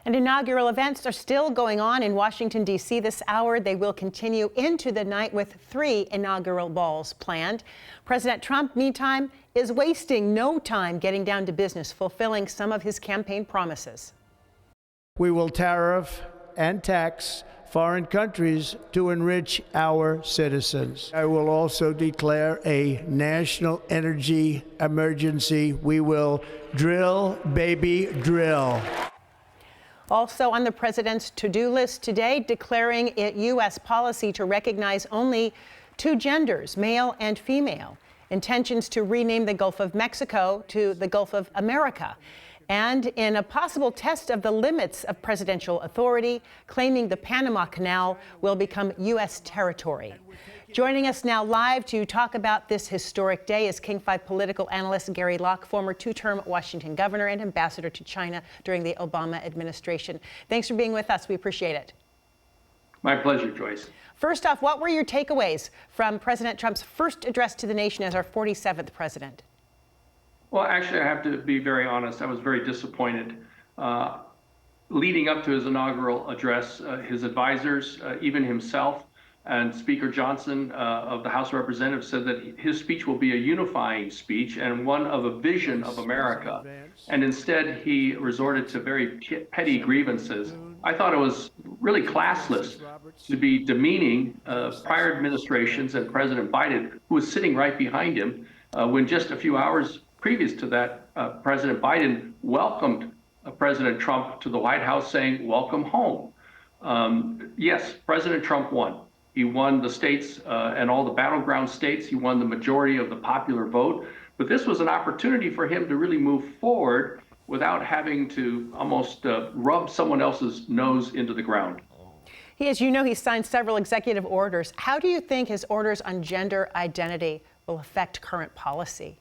And inaugural events are still going on in Washington, D.C. this hour. They will continue into the night with 3 inaugural balls planned. President Trump, meantime, is wasting no time getting down to business, fulfilling some of his campaign promises. We will tariff and tax foreign countries to enrich our citizens. I will also declare a national energy emergency. We will drill, baby, drill. Also on the president's to-do list today, declaring it U.S. policy to recognize only 2 genders, male and female. Intentions to rename the Gulf of Mexico to the Gulf of America. And in a possible test of the limits of presidential authority, claiming the Panama Canal will become U.S. territory. Joining us now live to talk about this historic day is King 5 political analyst Gary Locke, former 2-term Washington governor and ambassador to China during the Obama administration. Thanks for being with us. We appreciate it. My pleasure, Joyce. First off, what were your takeaways from President Trump's first address to the nation as our 47th president? Well, actually, I have to be very honest. I was very disappointed. Leading up to his inaugural address, his advisors, even himself, and Speaker Johnson of the House of Representatives said that his speech will be a unifying speech and one of a vision of America. And instead, he resorted to very petty grievances. I thought it was really classless to be demeaning prior administrations and President Biden, who was sitting right behind him, when just a few hours previous to that, President Biden welcomed President Trump to the White House, saying, "Welcome home." Yes, President Trump won. He won the states and all the battleground states. He won the majority of the popular vote. But this was an opportunity for him to really move forward without having to almost rub someone else's nose into the ground. As you know, he signed several executive orders. How do you think his orders on gender identity will affect current policy?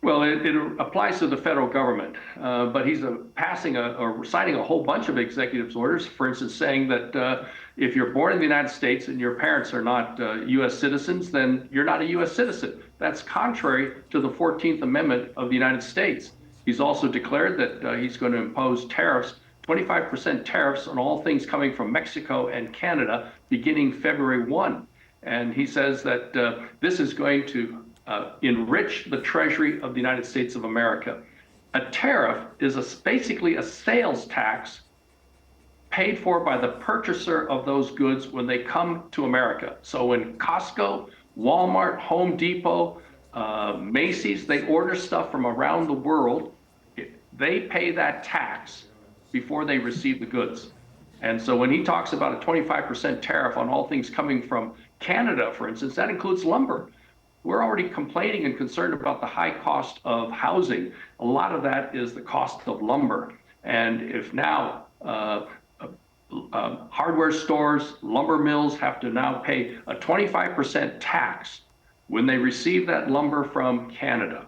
Well, it applies to the federal government, but he's passing or signing a whole bunch of executive orders, for instance, saying that if you're born in the United States and your parents are not U.S. citizens, then you're not a U.S. citizen. That's contrary to the 14th Amendment of the United States. He's also declared that he's going to impose tariffs, 25% tariffs on all things coming from Mexico and Canada beginning February 1. And he says that this is going to enrich the Treasury of the United States of America. A tariff is basically a sales tax paid for by the purchaser of those goods when they come to America. So when Costco, Walmart, Home Depot, Macy's, they order stuff from around the world, they pay that tax before they receive the goods. And so when he talks about a 25% tariff on all things coming from Canada, for instance, that includes lumber. We're already complaining and concerned about the high cost of housing. A lot of that is the cost of lumber. And if now hardware stores, lumber mills have to now pay a 25% tax when they receive that lumber from Canada,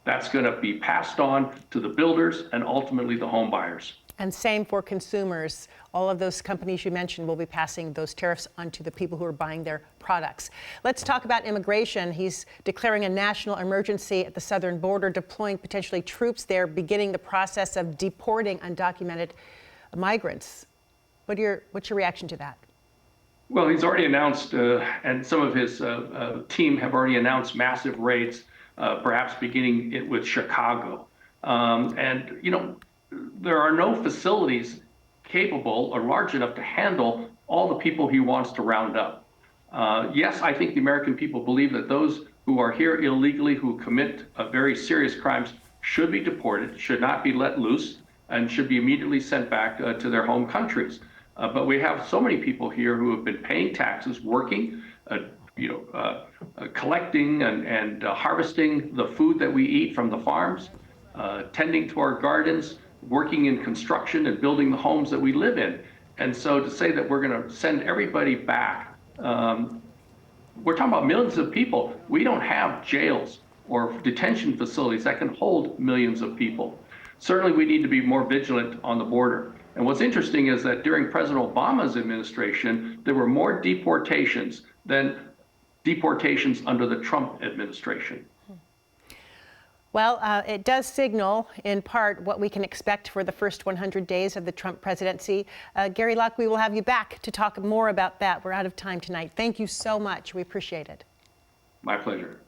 that's going to be passed on to the builders and ultimately the home buyers. And same for consumers. All of those companies you mentioned will be passing those tariffs on to the people who are buying their products. Let's talk about immigration. He's declaring a national emergency at the southern border, deploying potentially troops there, beginning the process of deporting undocumented migrants. What's your reaction to that? Well, he's already announced, and some of his team have already announced massive raids, perhaps beginning it with Chicago. And, you know, there are no facilities capable or large enough to handle all the people he wants to round up. Yes, I think the American people believe that those who are here illegally, who commit very serious crimes, should be deported, should not be let loose, and should be immediately sent back to their home countries. But we have so many people here who have been paying taxes, working, collecting and harvesting the food that we eat from the farms, tending to our gardens, working in construction and building the homes that we live in. And so to say that we're going to send everybody back, we're talking about millions of people. We don't have jails or detention facilities that can hold millions of people. Certainly we need to be more vigilant on the border. And what's interesting is that during President Obama's administration, there were more deportations than deportations under the Trump administration. Well, it does signal, in part, what we can expect for the first 100 days of the Trump presidency. Gary Locke, we will have you back to talk more about that. We're out of time tonight. Thank you so much. We appreciate it. My pleasure.